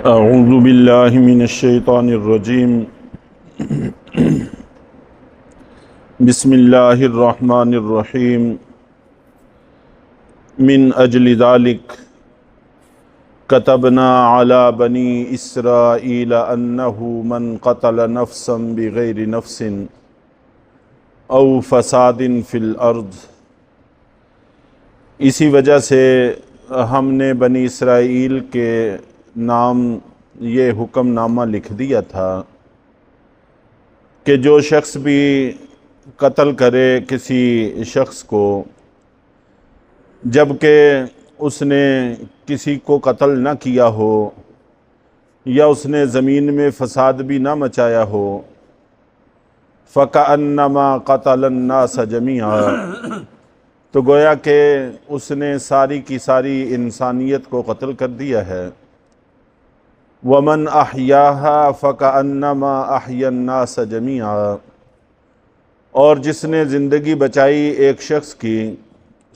اعوذ باللہ من الشیطان الرجیم بسم اللہ الرحمن الرحیم من اجل ذلک کتبنا علی بنی اسرائیل انہ من قتل نفسا بغیر نفس او فساد فی الارض۔ اسی وجہ سے ہم نے بنی اسرائیل کے نام یہ حکم نامہ لکھ دیا تھا کہ جو شخص بھی قتل کرے کسی شخص کو جبکہ اس نے کسی کو قتل نہ کیا ہو یا اس نے زمین میں فساد بھی نہ مچایا ہو، فَكَأَنَّمَا قَتَلَ النَّاسَ جَمِيعًا، تو گویا کہ اس نے ساری کی ساری انسانیت کو قتل کر دیا ہے۔ وَمَنْ أَحْيَاهَا فَكَأَنَّمَا أَحْيَا النَّاسَ جَمِيعًا، اور جس نے زندگی بچائی ایک شخص کی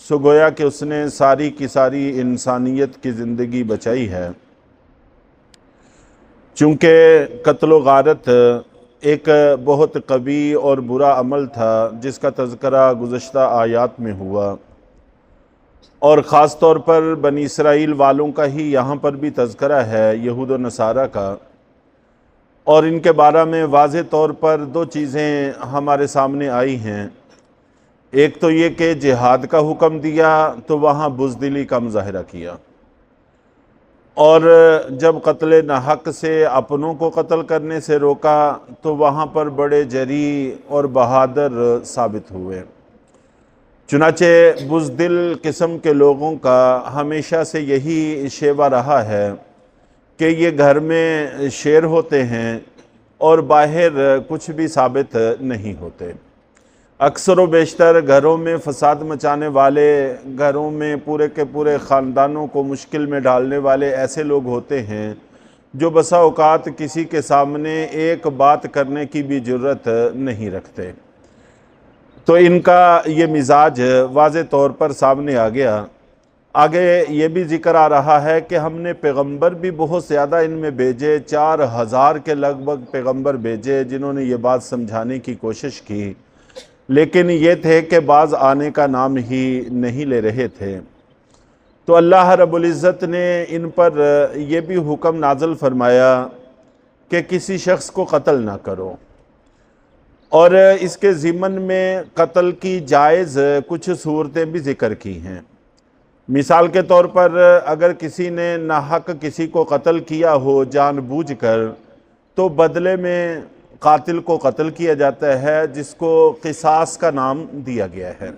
سو گویا کہ اس نے ساری کی ساری انسانیت کی زندگی بچائی ہے۔ چونکہ قتل و غارت ایک بہت قبیح اور برا عمل تھا جس کا تذکرہ گزشتہ آیات میں ہوا، اور خاص طور پر بنی اسرائیل والوں کا ہی یہاں پر بھی تذکرہ ہے، یہود و نصارہ کا، اور ان کے بارے میں واضح طور پر دو چیزیں ہمارے سامنے آئی ہیں۔ ایک تو یہ کہ جہاد کا حکم دیا تو وہاں بزدلی کا مظاہرہ کیا، اور جب قتل ناحق سے اپنوں کو قتل کرنے سے روکا تو وہاں پر بڑے جری اور بہادر ثابت ہوئے۔ چنانچہ بزدل قسم کے لوگوں کا ہمیشہ سے یہی شیوہ رہا ہے کہ یہ گھر میں شیر ہوتے ہیں اور باہر کچھ بھی ثابت نہیں ہوتے۔ اکثر و بیشتر گھروں میں فساد مچانے والے، گھروں میں پورے کے پورے خاندانوں کو مشکل میں ڈالنے والے ایسے لوگ ہوتے ہیں جو بسا اوقات کسی کے سامنے ایک بات کرنے کی بھی جرت نہیں رکھتے۔ تو ان کا یہ مزاج واضح طور پر سامنے آ گیا۔ آگے یہ بھی ذکر آ رہا ہے کہ ہم نے پیغمبر بھی بہت زیادہ ان میں بھیجے، 4000 کے لگ بھگ پیغمبر بھیجے جنہوں نے یہ بات سمجھانے کی کوشش کی، لیکن یہ تھے کہ بعض آنے کا نام ہی نہیں لے رہے تھے۔ تو اللہ رب العزت نے ان پر یہ بھی حکم نازل فرمایا کہ کسی شخص کو قتل نہ کرو، اور اس کے ضمن میں قتل کی جائز کچھ صورتیں بھی ذکر کی ہیں۔ مثال کے طور پر اگر کسی نے ناحق کسی کو قتل کیا ہو جان بوجھ کر، تو بدلے میں قاتل کو قتل کیا جاتا ہے، جس کو قصاص کا نام دیا گیا ہے،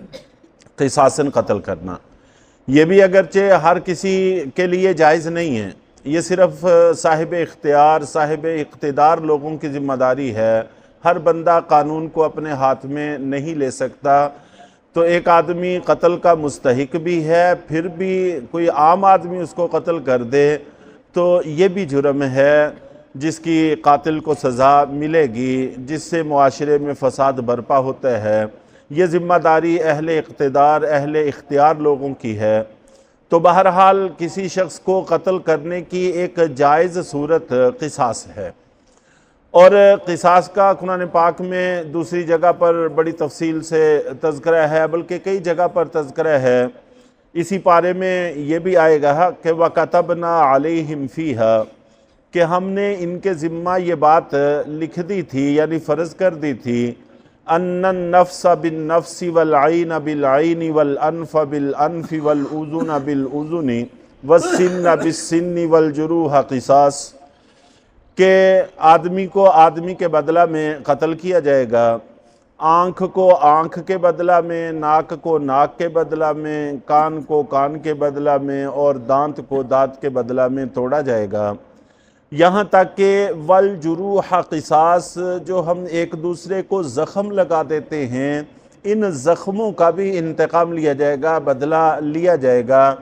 قصاصاً قتل کرنا۔ یہ بھی اگرچہ ہر کسی کے لیے جائز نہیں ہے، یہ صرف صاحب اختیار، صاحب اقتدار لوگوں کی ذمہ داری ہے۔ ہر بندہ قانون کو اپنے ہاتھ میں نہیں لے سکتا۔ تو ایک آدمی قتل کا مستحق بھی ہے، پھر بھی کوئی عام آدمی اس کو قتل کر دے تو یہ بھی جرم ہے جس کی قاتل کو سزا ملے گی، جس سے معاشرے میں فساد برپا ہوتا ہے۔ یہ ذمہ داری اہل اقتدار، اہل اختیار لوگوں کی ہے۔ تو بہرحال کسی شخص کو قتل کرنے کی ایک جائز صورت قصاص ہے، اور قصاص کا قرآن پاک میں دوسری جگہ پر بڑی تفصیل سے تذکرہ ہے، بلکہ کئی جگہ پر تذکرہ ہے۔ اسی پارے میں یہ بھی آئے گا کہ وَكَتَبْنَا عَلَيْهِمْ فِيهَا، کہ ہم نے ان کے ذمہ یہ بات لکھ دی تھی، یعنی فرض کر دی تھی، أَنَّ النَّفْسَ بِالنَّفْسِ وَالْعَيْنَ بِالْعَيْنِ وَالْأَنْفَ بِالْأَنْفِ وَالْأُذُنَ بِالْأُذُنِ وَالسِّنَّ بِالسِّنِّ وَالْجُرُوحَ قِصَاص، کہ آدمی کو آدمی کے بدلہ میں قتل کیا جائے گا، آنکھ کو آنکھ کے بدلہ میں، ناک کو ناک کے بدلہ میں، کان کو کان کے بدلہ میں، اور دانت کو دانت کے بدلہ میں توڑا جائے گا۔ یہاں تک کہ والجروح قصاص، جو ہم ایک دوسرے کو زخم لگا دیتے ہیں، ان زخموں کا بھی انتقام لیا جائے گا، بدلہ لیا جائے گا۔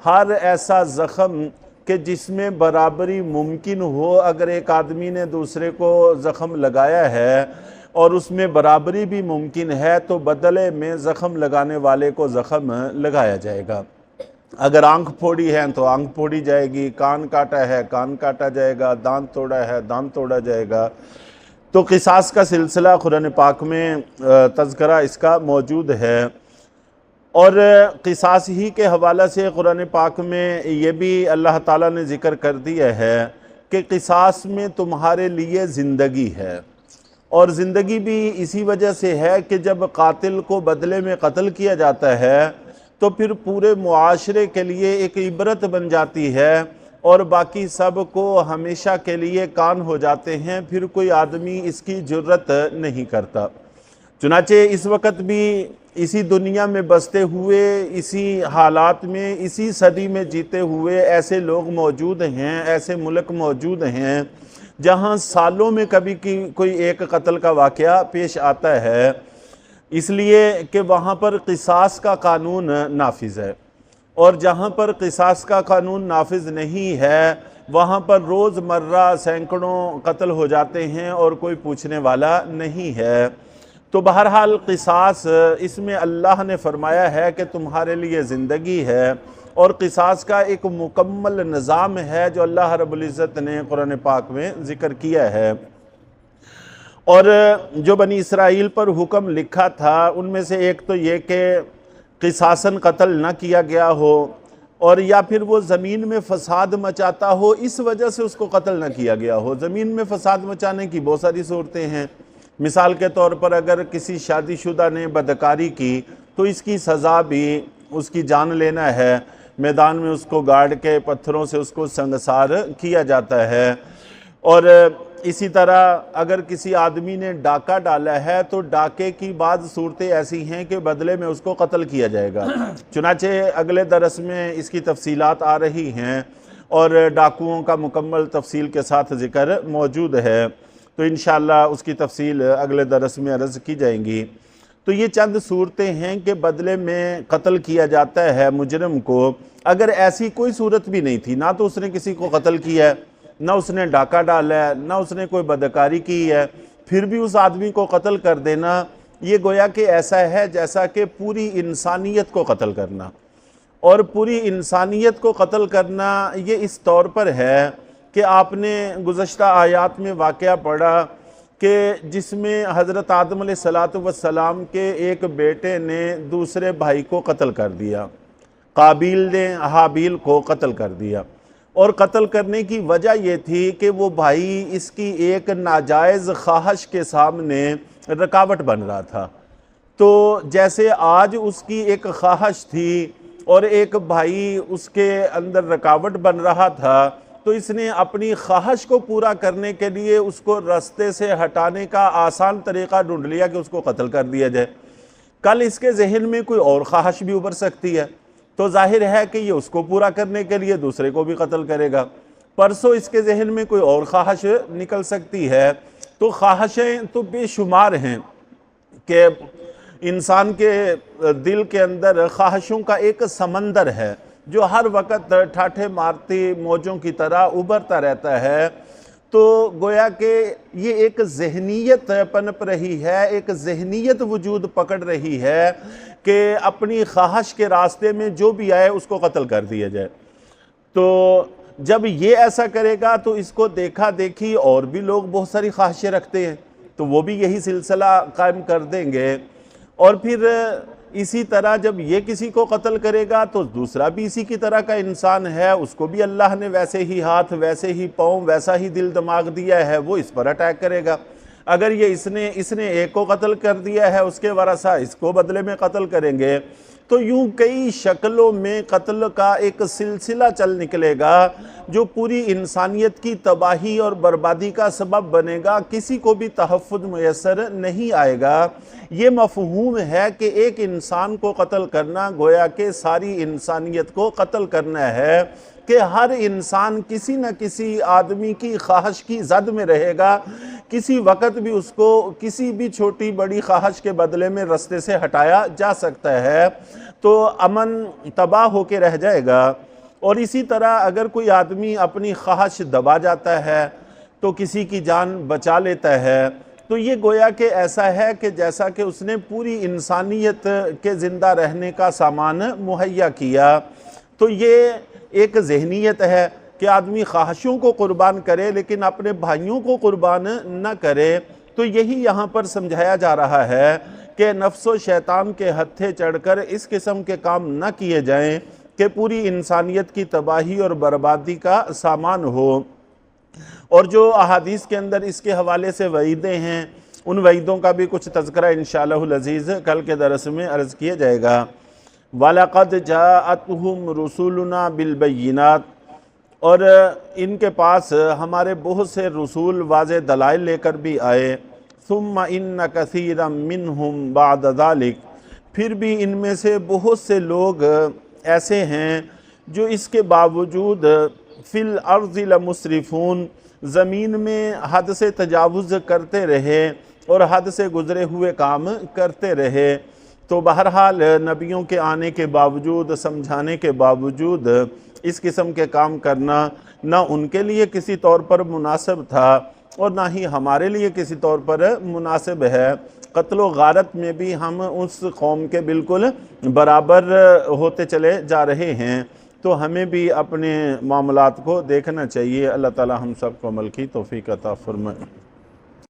ہر ایسا زخم کہ جس میں برابری ممکن ہو، اگر ایک آدمی نے دوسرے کو زخم لگایا ہے اور اس میں برابری بھی ممکن ہے تو بدلے میں زخم لگانے والے کو زخم لگایا جائے گا۔ اگر آنکھ پھوڑی ہے تو آنکھ پھوڑی جائے گی، کان کاٹا ہے کان کاٹا جائے گا، دانت توڑا ہے دانت توڑا جائے گا۔ تو قصاص کا سلسلہ قرآن پاک میں تذکرہ اس کا موجود ہے، اور قصاص ہی کے حوالہ سے قرآن پاک میں یہ بھی اللہ تعالیٰ نے ذکر کر دیا ہے کہ قصاص میں تمہارے لیے زندگی ہے، اور زندگی بھی اسی وجہ سے ہے کہ جب قاتل کو بدلے میں قتل کیا جاتا ہے تو پھر پورے معاشرے کے لیے ایک عبرت بن جاتی ہے، اور باقی سب کو ہمیشہ کے لیے کان ہو جاتے ہیں، پھر کوئی آدمی اس کی جرت نہیں کرتا۔ چنانچہ اس وقت بھی اسی دنیا میں بستے ہوئے، اسی حالات میں، اسی صدی میں جیتے ہوئے ایسے لوگ موجود ہیں، ایسے ملک موجود ہیں جہاں سالوں میں کبھی کوئی ایک قتل کا واقعہ پیش آتا ہے، اس لیے کہ وہاں پر قصاص کا قانون نافذ ہے، اور جہاں پر قصاص کا قانون نافذ نہیں ہے وہاں پر روز مرہ سینکڑوں قتل ہو جاتے ہیں اور کوئی پوچھنے والا نہیں ہے۔ تو بہرحال قصاص اس میں اللہ نے فرمایا ہے کہ تمہارے لیے زندگی ہے، اور قصاص کا ایک مکمل نظام ہے جو اللہ رب العزت نے قرآن پاک میں ذکر کیا ہے۔ اور جو بنی اسرائیل پر حکم لکھا تھا ان میں سے ایک تو یہ کہ قصاصاً قتل نہ کیا گیا ہو، اور یا پھر وہ زمین میں فساد مچاتا ہو اس وجہ سے اس کو قتل نہ کیا گیا ہو۔ زمین میں فساد مچانے کی بہت ساری صورتیں ہیں، مثال کے طور پر اگر کسی شادی شدہ نے بدکاری کی تو اس کی سزا بھی اس کی جان لینا ہے، میدان میں اس کو گاڑ کے پتھروں سے اس کو سنگسار کیا جاتا ہے۔ اور اسی طرح اگر کسی آدمی نے ڈاکہ ڈالا ہے تو ڈاکے کی بعض صورتیں ایسی ہیں کہ بدلے میں اس کو قتل کیا جائے گا، چنانچہ اگلے درس میں اس کی تفصیلات آ رہی ہیں، اور ڈاکوؤں کا مکمل تفصیل کے ساتھ ذکر موجود ہے، تو انشاءاللہ اس کی تفصیل اگلے درس میں عرض کی جائیں گی۔ تو یہ چند صورتیں ہیں کہ بدلے میں قتل کیا جاتا ہے مجرم کو۔ اگر ایسی کوئی صورت بھی نہیں تھی، نہ تو اس نے کسی کو قتل کیا ہے، نہ اس نے ڈاکہ ڈالا ہے، نہ اس نے کوئی بدکاری کی ہے، پھر بھی اس آدمی کو قتل کر دینا، یہ گویا کہ ایسا ہے جیسا کہ پوری انسانیت کو قتل کرنا، اور پوری انسانیت کو قتل کرنا یہ اس طور پر ہے کہ آپ نے گزشتہ آیات میں واقعہ پڑھا کہ جس میں حضرت آدم علیہ السلام کے ایک بیٹے نے دوسرے بھائی کو قتل کر دیا، قابیل نے حابیل کو قتل کر دیا، اور قتل کرنے کی وجہ یہ تھی کہ وہ بھائی اس کی ایک ناجائز خواہش کے سامنے رکاوٹ بن رہا تھا۔ تو جیسے آج اس کی ایک خواہش تھی اور ایک بھائی اس کے اندر رکاوٹ بن رہا تھا، تو اس نے اپنی خواہش کو پورا کرنے کے لیے اس کو راستے سے ہٹانے کا آسان طریقہ ڈھونڈ لیا کہ اس کو قتل کر دیا جائے۔ کل اس کے ذہن میں کوئی اور خواہش بھی ابھر سکتی ہے، تو ظاہر ہے کہ یہ اس کو پورا کرنے کے لیے دوسرے کو بھی قتل کرے گا۔ پرسوں اس کے ذہن میں کوئی اور خواہش نکل سکتی ہے۔ تو خواہشیں تو بے شمار ہیں کہ انسان کے دل کے اندر خواہشوں کا ایک سمندر ہے جو ہر وقت ٹھاٹھے مارتی موجوں کی طرح ابھرتا رہتا ہے۔ تو گویا کہ یہ ایک ذہنیت پنپ رہی ہے، ایک ذہنیت وجود پکڑ رہی ہے کہ اپنی خواہش کے راستے میں جو بھی آئے اس کو قتل کر دیا جائے۔ تو جب یہ ایسا کرے گا تو اس کو دیکھا دیکھی اور بھی لوگ بہت ساری خواہشیں رکھتے ہیں، تو وہ بھی یہی سلسلہ قائم کر دیں گے، اور پھر اسی طرح جب یہ کسی کو قتل کرے گا تو دوسرا بھی اسی کی طرح کا انسان ہے، اس کو بھی اللہ نے ویسے ہی ہاتھ، ویسے ہی پاؤں، ویسا ہی دل دماغ دیا ہے، وہ اس پر اٹیک کرے گا۔ اگر یہ اس نے ایک کو قتل کر دیا ہے، اس کے ورثہ اس کو بدلے میں قتل کریں گے، تو یوں کئی شکلوں میں قتل کا ایک سلسلہ چل نکلے گا جو پوری انسانیت کی تباہی اور بربادی کا سبب بنے گا، کسی کو بھی تحفظ میسر نہیں آئے گا۔ یہ مفہوم ہے کہ ایک انسان کو قتل کرنا گویا کہ ساری انسانیت کو قتل کرنا ہے، کہ ہر انسان کسی نہ کسی آدمی کی خواہش کی زد میں رہے گا، کسی وقت بھی اس کو کسی بھی چھوٹی بڑی خواہش کے بدلے میں رستے سے ہٹایا جا سکتا ہے، تو امن تباہ ہو کے رہ جائے گا۔ اور اسی طرح اگر کوئی آدمی اپنی خواہش دبا جاتا ہے تو کسی کی جان بچا لیتا ہے، تو یہ گویا کہ ایسا ہے کہ جیسا کہ اس نے پوری انسانیت کے زندہ رہنے کا سامان مہیا کیا۔ تو یہ ایک ذہنیت ہے کہ آدمی خواہشوں کو قربان کرے لیکن اپنے بھائیوں کو قربان نہ کرے۔ تو یہی یہاں پر سمجھایا جا رہا ہے کہ نفس و شیطان کے ہتھے چڑھ کر اس قسم کے کام نہ کیے جائیں کہ پوری انسانیت کی تباہی اور بربادی کا سامان ہو۔ اور جو احادیث کے اندر اس کے حوالے سے وعیدیں ہیں، ان وعیدوں کا بھی کچھ تذکرہ انشاءاللہ العزیز کل کے درس میں عرض کیا جائے گا۔ وَلَقَدْ جَاءَتْهُمْ رُسُولُنَا بِالْبَيِّنَاتِ، اور ان کے پاس ہمارے بہت سے رسول واضح دلائل لے کر بھی آئے۔ ثُمَّ إِنَّ كَثِيرًا مِّنْهُمْ بَعْدَ ذَلِكَ، پھر بھی ان میں سے بہت سے لوگ ایسے ہیں جو اس کے باوجود فِي الْأَرْضِ لَمُسْرِفُونَ، زمین میں حد سے تجاوز کرتے رہے اور حد سے گزرے ہوئے کام کرتے رہے۔ تو بہرحال نبیوں کے آنے کے باوجود، سمجھانے کے باوجود اس قسم کے کام کرنا نہ ان کے لیے کسی طور پر مناسب تھا اور نہ ہی ہمارے لیے کسی طور پر مناسب ہے۔ قتل و غارت میں بھی ہم اس قوم کے بالکل برابر ہوتے چلے جا رہے ہیں۔ تو ہمیں بھی اپنے معاملات کو دیکھنا چاہیے۔ اللہ تعالی ہم سب کو عمل کی توفیق عطا فرمائے۔